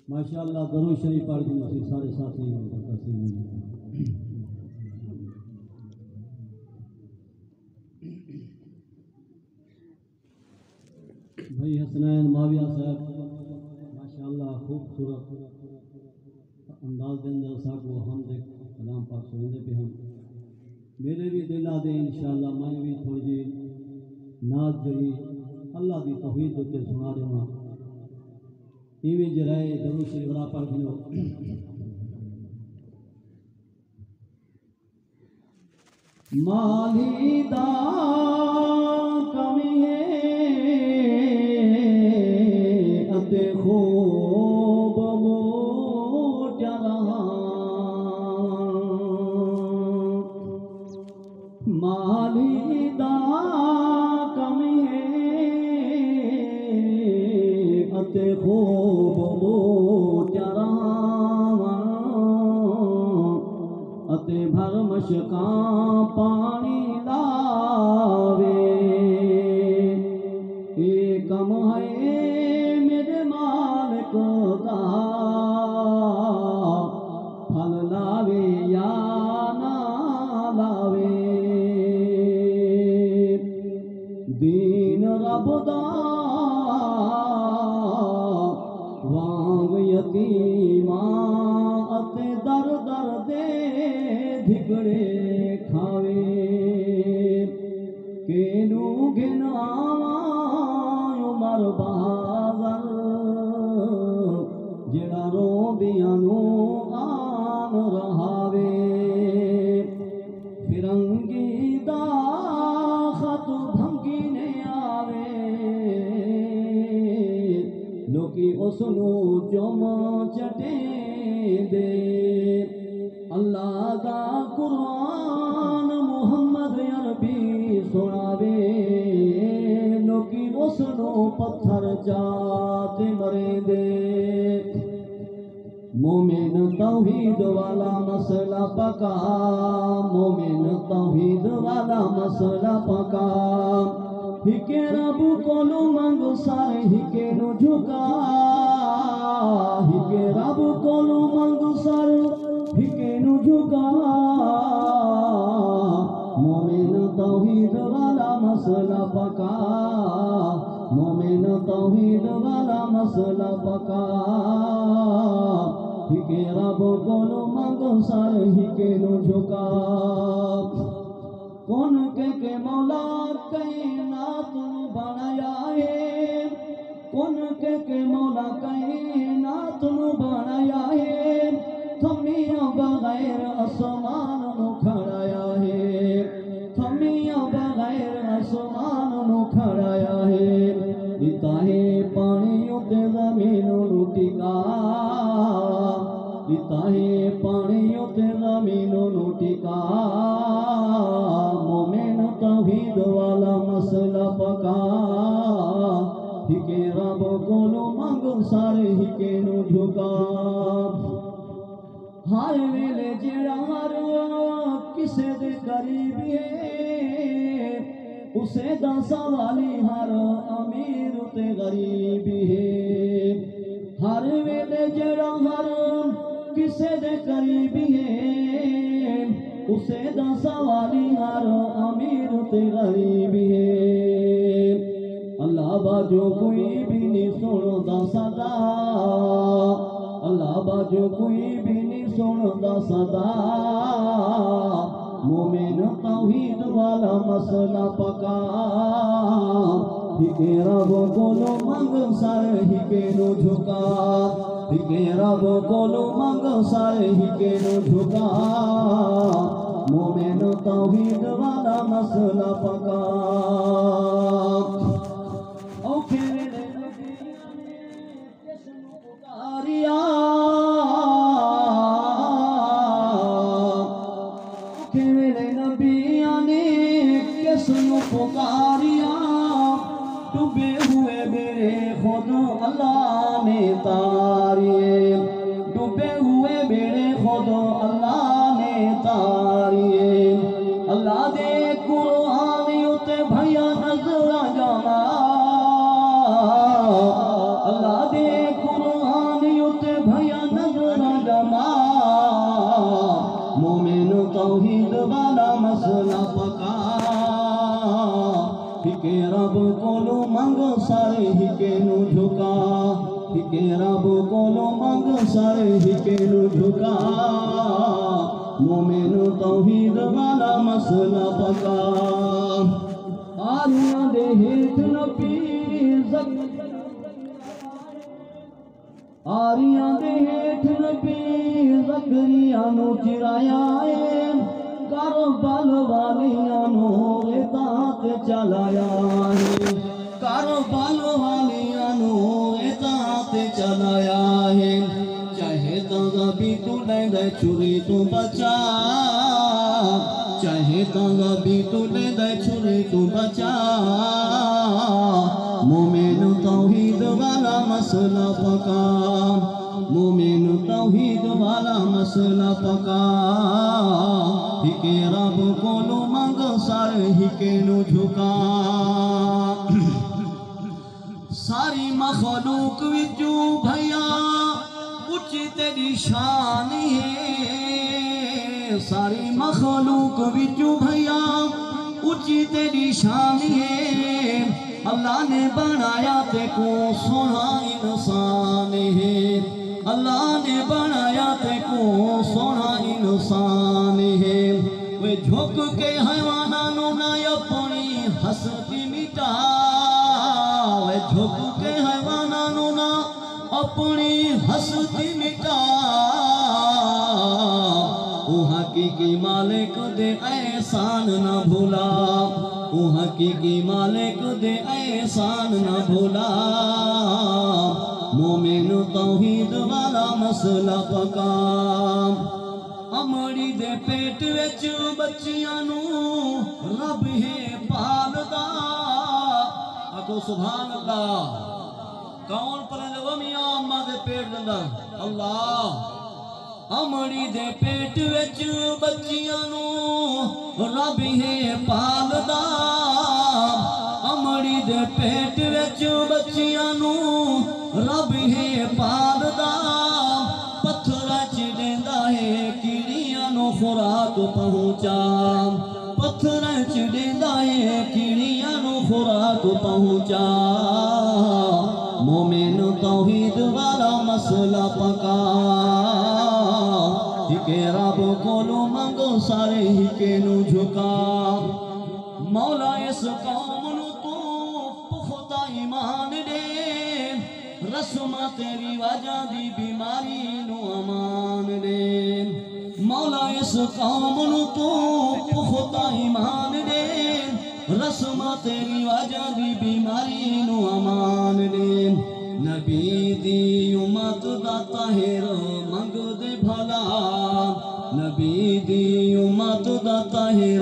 ماشاءاللہ درود شریف پڑھ کے اسی سارے ساتھی بھائی حسنین معاویہ صاحب ماشاءاللہ خوبصورت انداز کے اندر ساکھ وہ ہم دے کلام پاک سنتے پہ ہم میرے بھی دل آدھے انشاءاللہ میں بھی تھوڑی جی نعت جڑی اللہ دی توحید تے سنا دوں ایویں جرائے درود شریف بڑا پڑھ دیو مالی دا کمی ہے اتے خوب موٹا رہا مالی دا کمی ہے اتے خوب موٹا رہا اتے بھر مشکاں پانی لاوے اے کم ہے میرے مالک دا پھل لاوے یا نہ لاوے دین رب دا وانگ یتیماں اتے در در دے دھگڑے کھاوے کینو گھن آواں عمر بہادر جڑا رو دیاں نو آن رہاوے فرنگی دا خط بھنگی نے آوے لوکی اس نو جم چٹے دے اللہ دا قرآن محمد عربی سناوے لوکی اس نو پتھر جاتے مرے دے مومن توحید والا مسئلہ پکا مومن توحید والا مسئلہ پکا ہکے رب کولو منگ سارے ہکے نو جھکا ہکے رب کولو منگ سارے ہکے نو جھکا مومن توحید والا مسئلہ پکا مومن توحید والا مسئلہ پکا ہکے رب کولو منگ سارے ہکے نو جھکا کون کے مولا کائنات بنایا ہے کون کے مولا کائنات بنایا ہے تھمیاں بغیر آسمان نو کھڑایا ہے تھمیاں بغیر آسمان نو کھڑایا ہے دیتا ہے پانی تے زمین نو ٹکا دیتا ہے پانی تے زمین نو ٹکا مومن توحید والا مسئلہ پکا ہکے رب کولو منگ سارے ہکے نو جھکا ہر ویلے جڑا ہر کسے دے قریب ہے اسے دا سوالی ہر امیر تے غریب ہے ہر ویلے جڑا ہر کسے دے قریب ہے اسے دا سوالی ہر امیر تے غریب ہے اللہ باجو کوئی بھی نہیں سندا صدا اللہ باجو کوئی بھی نہیں سندا صدا مومن توحید والا مسئلہ پکا ہکے رب کولو منگ سارے ہکے نو جھکا ہکے رب کولو منگ سارے ہکے نو جھکا مومن توحید والا مسئلہ پکا او پھر کس نو اتاریا پکاریا ڈوبے ہوئے میرے خود اللہ نے تاریے ڈوبے ہوئے میرے خود اللہ نے تاریے اللہ دے قرآن اتے بھیا نظر جام سارے ہکے نو جھکا ہکے رب کولو منگ سارے ہکے نو جھکا مومن توحید والا مسئلہ پکا آریاں دے ہیٹھ نہ پیر آریاں دے ہیٹھ نہ پیر زکریہ نو چرایا ہے کربل والیاں نو اطاعت چلایا ہے کربل والیاں نو اطاعت چلایا ہے چاہے تاغا بھی تو لے دے چھری تو بچا چاہے تاغا بھی تو لے دے چھری تو بچا مومن توحید والا مسئلہ پکا مومن توحید والا مسئلہ پکا ہکے رب کولو منگ سارے ہکے نو جھکا ساری مخلوق وچوں بھیا اچھی تیری شان ہے ساری مخلوق وچوں بھیا اچھی تیری شان ہے اللہ نے بنایا تے کو سونا انسان ہے اللہ نے بنایا تے کو سونا انسان ہے وہ جھک کے حیوانانوں نہ اپنی ہستی مٹا وہ جھک کے حیوانانوں نہ اپنی ہستی مٹا وہ حقیقی مالک دے احسان نہ بھولا وہ حقیقی مالک دے احسان نہ بھولا مومن توحید والا مسئلہ پکا امڑی دے پیٹ وچ بچیاں نو رب ہے پالدا آکھو سبحان اللہ کون پلند ومیاں اماں دے پیٹ دندا اللہ امڑی دے پیٹ وچ بچیاں نو رب ہے پالدا امڑی دے پیٹ وچ بچیاں نو رب ہے پالدا پتھر چ دیندا ہے کیڑیاں نو خوراک پہنچا پتھر چ دیندا ہے کیڑیاں نو خوراک پہنچا مومن توحید والا مسئلہ پکا ہکے رب کولو منگ سارے ہکے نو جھکا مولا اس قوم نو تو پختہ ایمان دے رسمہ تیری وجہ دی بیماری نو امان دے مولا اس قوم نو تو پختہ ایمان دے رسمہ تیری وجہ دی بیماری نو امان دے نبی دی امت دا طاہر منگ دے بھلا نبی دی امت دا طاہر